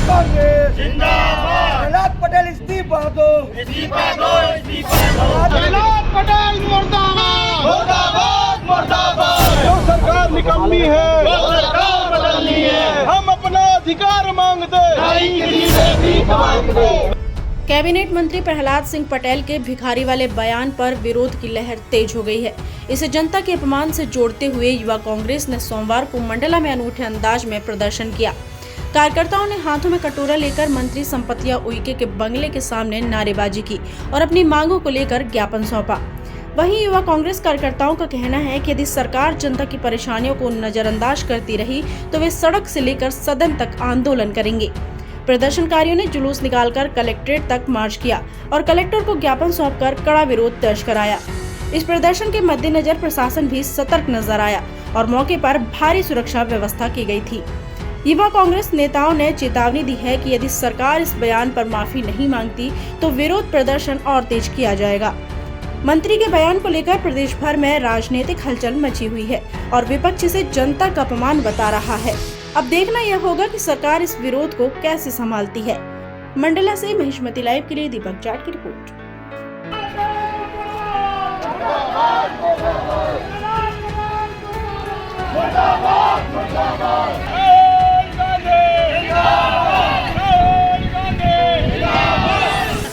कांग्रेस जिंदाबाद। प्रहलाद पटेल इस्तीफा दो, इस्तीफा दो, इस्तीफा दो। प्रहलाद पटेल मुर्दाबाद, मुर्दाबाद, मुर्दाबाद। जो सरकार निकम्मी है, वो सरकार बदलनी है। हम अपना अधिकार मांगते, नहीं किसी से भीख मांगते। कैबिनेट मंत्री प्रहलाद सिंह पटेल के भिखारी वाले बयान पर विरोध की लहर तेज हो गई है। इसे जनता के अपमान से जोड़ते हुए युवा कांग्रेस ने सोमवार को मंडला में अनूठे अंदाज में प्रदर्शन किया। कार्यकर्ताओं ने हाथों में कटोरा लेकर मंत्री संपतिया उइके के बंगले के सामने नारेबाजी की और अपनी मांगों को लेकर ज्ञापन सौंपा। वहीं युवा कांग्रेस कार्यकर्ताओं का कहना है कि यदि सरकार जनता की परेशानियों को नजरअंदाज करती रही तो वे सड़क से लेकर सदन तक आंदोलन करेंगे। प्रदर्शनकारियों ने जुलूस निकालकर कलेक्ट्रेट तक मार्च किया और कलेक्टर को ज्ञापन सौंपकर कड़ा विरोध दर्ज कराया। इस प्रदर्शन के मद्देनजर प्रशासन भी सतर्क नजर आया और मौके पर भारी सुरक्षा व्यवस्था की गई थी। युवा कांग्रेस नेताओं ने चेतावनी दी है कि यदि सरकार इस बयान पर माफी नहीं मांगती तो विरोध प्रदर्शन और तेज किया जाएगा। मंत्री के बयान को लेकर प्रदेश भर में राजनीतिक हलचल मची हुई है और विपक्ष इसे जनता का अपमान बता रहा है। अब देखना यह होगा कि सरकार इस विरोध को कैसे संभालती है। मंडला से महिष्मती लाइव के लिए दीपक जाट की रिपोर्ट।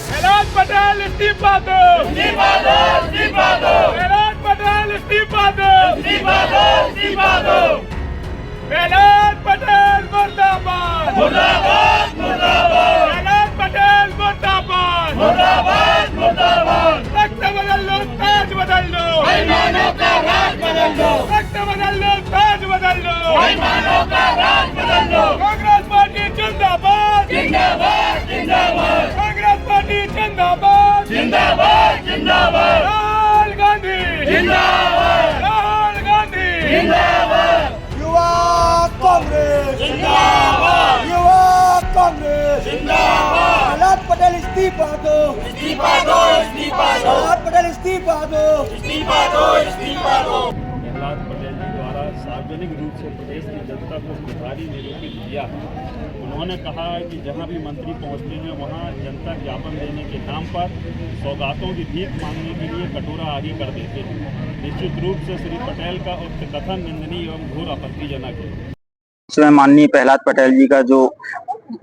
प्रहलाद पटेल इस्तीफा दो, इस्तीफा दो, इस्तीफा दो। प्रहलाद पटेल इस्तीफा दो, इस्तीफा दो, इस्तीफा दो। प्रहलाद पटेल मुर्दाबाद, मुर्दाबाद, मुर्दाबाद। प्रहलाद पटेल मुर्दाबाद, मुर्दाबाद, मुर्दाबाद। रक्त बदल लो, ताज बदल लो, बेईमानों का राज बदल दो। रक्त बदल लो, ताज बदल लो, बेईमानों का राज बदल दो। कांग्रेस पार्टी जिंदाबाद, जिंदाबाद, जिंदाबाद। कांग्रेस पार्टी जिंदाबाद, जिंदाबाद, जिंदाबाद। राहुल गांधी जिंदाबाद, राहुल गांधी जिंदाबाद। युवा कांग्रेस जिंदाबाद, युवा कांग्रेस जिंदाबाद। प्रहलाद पटेल इस्तीफा दो, इस्तीफा दो, इस्तीफा दो। प्रहलाद पटेल इस्तीफा दो, इस्तीफा दो, इस्तीफा दो। प्रहलाद पटेल जी द्वारा सार्वजनिक रूप से प्रदेश की जनता को भिखारी निरूपित किया। उन्होंने कहा है कि जहां भी मंत्री पहुंचते हैं वहां जनता ज्ञापन देने के नाम पर सौगातों की भीख मांगने के लिए कटोरा आगे कर देते हैं। निश्चित रूप से श्री पटेल का उक्त कथन निंदनीय एवं घोर आपत्तिजनक है। इसमें माननीय प्रहलाद पटेल जी का जो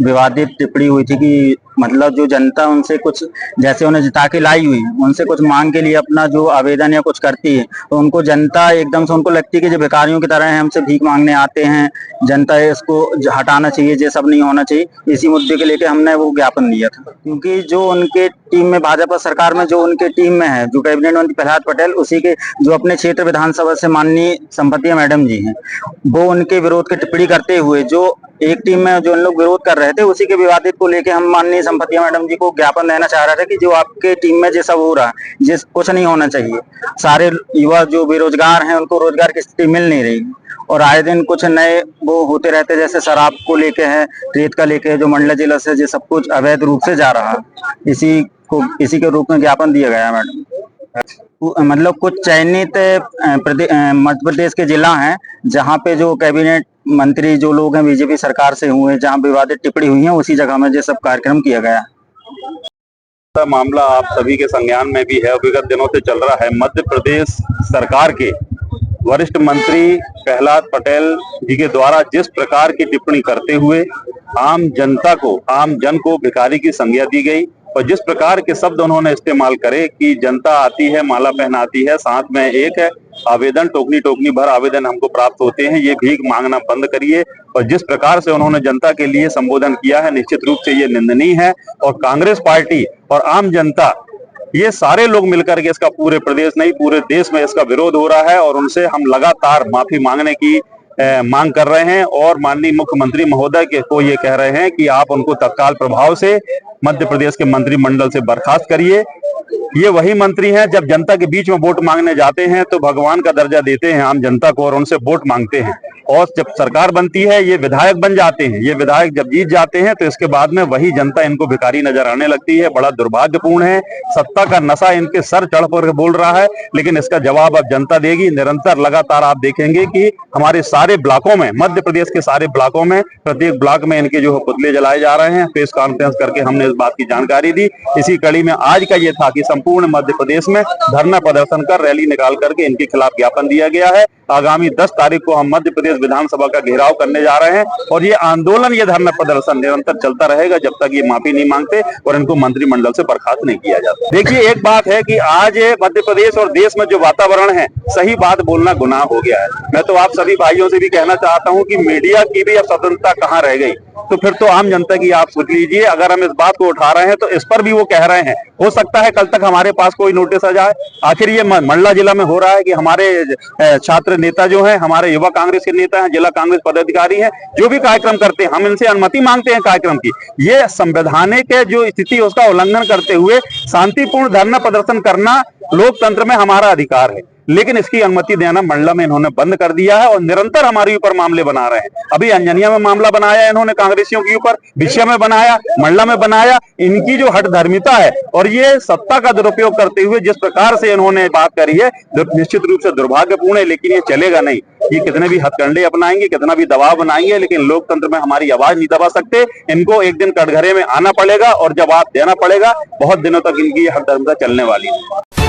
विवादित टिप्पणी हुई थी कि मतलब जो जनता उनसे कुछ जैसे उन्हें जिता के लाई हुई उनसे कुछ मांग के लिए अपना जो आवेदन या कुछ करती है तो उनको जनता एकदम से उनको लगती है कि जो भिखारियों की तरह है, हमसे भीख मांगने आते हैं, जनता इसको हटाना चाहिए, ये सब नहीं होना चाहिए। इसी मुद्दे के लेके हमने वो ज्ञापन दिया था, क्योंकि जो उनके टीम में भाजपा सरकार में जो उनके टीम में है जो कैबिनेट मंत्री प्रहलाद पटेल, उसी के जो अपने क्षेत्र विधानसभा से माननीय संपतिया मैडम जी हैं, वो उनके विरोध की टिप्पणी करते हुए जो एक टीम में जो उन लोग विरोध कर रहे थे उसी के विवादित को लेके हम माननीय संपतिया मैडम जी को ज्ञापन देना चाह रहे थे कि जो आपके टीम में जैसा हो रहा है जिस कुछ नहीं होना चाहिए। सारे युवा जो बेरोजगार हैं उनको रोजगार की स्थिति मिल नहीं रही और आए दिन कुछ नए वो होते रहते, जैसे शराब को लेके है, रेत का लेके जो मंडला जिला से जो सब कुछ अवैध रूप से जा रहा है, इसी के रूप में ज्ञापन दिया गया मैडम। मतलब कुछ चयनित मध्य प्रदेश के जिला हैं जहां पे जो कैबिनेट मंत्री जो लोग हैं बीजेपी सरकार से हुए, जहां विवादित टिप्पणी हुई है, उसी जगह में ये सब कार्यक्रम किया गया। मामला आप सभी के संज्ञान में भी है, विगत दिनों से चल रहा है। मध्य प्रदेश सरकार के वरिष्ठ मंत्री प्रहलाद पटेल जी के द्वारा जिस प्रकार की टिप्पणी करते हुए आम जन को भिखारी की संज्ञा दी गई और जिस प्रकार के शब्द उन्होंने इस्तेमाल करे कि जनता आती है, माला पहनाती है, साथ में एक है आवेदन, टोकनी भर आवेदन हमको प्राप्त होते हैं, ये भीख मांगना बंद करिए, और जिस प्रकार से उन्होंने जनता के लिए संबोधन किया है, निश्चित रूप से ये निंदनीय है। और कांग्रेस पार्टी और आम जनता ये सारे लोग मिलकर के इसका पूरे प्रदेश नहीं पूरे देश में इसका विरोध हो रहा है और उनसे हम लगातार माफी मांगने की मांग कर रहे हैं और माननीय मुख्यमंत्री महोदय को ये कह रहे हैं कि आप उनको तत्काल प्रभाव से मध्य प्रदेश के मंत्रिमंडल से बर्खास्त करिए। ये वही मंत्री हैं जब जनता के बीच में वोट मांगने जाते हैं तो भगवान का दर्जा देते हैं आम जनता को और उनसे वोट मांगते हैं। और जब सरकार बनती है ये विधायक बन जाते हैं। ये विधायक जब जीत जाते हैं तो इसके बाद में वही जनता इनको भिखारी नजर आने लगती है। बड़ा दुर्भाग्यपूर्ण है, सत्ता का नशा इनके सर चढ़ कर बोल रहा है, लेकिन इसका जवाब अब जनता देगी। निरंतर लगातार आप देखेंगे कि हमारे सारे ब्लॉकों में, मध्य प्रदेश के सारे ब्लॉकों में, प्रत्येक ब्लॉक में इनके जो पुतले जलाए जा रहे हैं। प्रेस कॉन्फ्रेंस करके हमने इस बात की जानकारी दी। इसी कड़ी में आज का ये था कि संपूर्ण मध्य प्रदेश में धरना प्रदर्शन कर, रैली निकाल करके इनके खिलाफ ज्ञापन दिया गया है। आगामी 10 तारीख को हम मध्य प्रदेश विधानसभा का घेराव करने जा रहे हैं और ये आंदोलन, ये धरना प्रदर्शन निरंतर चलता रहेगा जब तक ये माफी नहीं मांगते और इनको मंत्रिमंडल से बर्खास्त नहीं किया जाता। देखिए, एक बात है कि आज मध्य प्रदेश और देश में जो वातावरण है, सही बात बोलना गुनाह हो गया है। मैं तो आप सभी भाइयों से भी कहना चाहता हूं कि मीडिया की भी अब स्वतंत्रता कहां रह गई। तो फिर तो आम जनता की आप सोच लीजिए, अगर हम इस बात को उठा रहे हैं तो इस पर भी वो कह रहे हैं। हो सकता है कल तक हमारे पास कोई नोटिस आ जाए। आखिर ये मंडला जिला में हो रहा है कि हमारे छात्र नेता जो हैं, हमारे युवा कांग्रेस के नेता हैं, जिला कांग्रेस पदाधिकारी हैं, जो भी कार्यक्रम करते हैं, हम इनसे अनुमति मांगते हैं कार्यक्रम की। ये संवैधानिक जो स्थिति है उसका उल्लंघन करते हुए शांतिपूर्ण धरना प्रदर्शन करना लोकतंत्र में हमारा अधिकार है, लेकिन इसकी अनुमति देना मंडला में इन्होंने बंद कर दिया है और निरंतर हमारे ऊपर मामले बना रहे हैं। अभी अंजनिया में मामला बनाया इन्होंने कांग्रेसियों के ऊपर, विषय में बनाया, मंडला में बनाया। इनकी जो हठधर्मिता है और ये सत्ता का दुरुपयोग करते हुए जिस प्रकार से इन्होंने बात करी है, निश्चित रूप से दुर्भाग्यपूर्ण है, लेकिन ये चलेगा नहीं। ये कितने भी हथकंडे अपनाएंगे, कितना भी दबाव बनाएंगे, लेकिन लोकतंत्र में हमारी आवाज नहीं दबा सकते। इनको एक दिन कटघरे में आना पड़ेगा और जवाब देना पड़ेगा। बहुत दिनों तक इनकी हठधर्मिता चलने वाली है।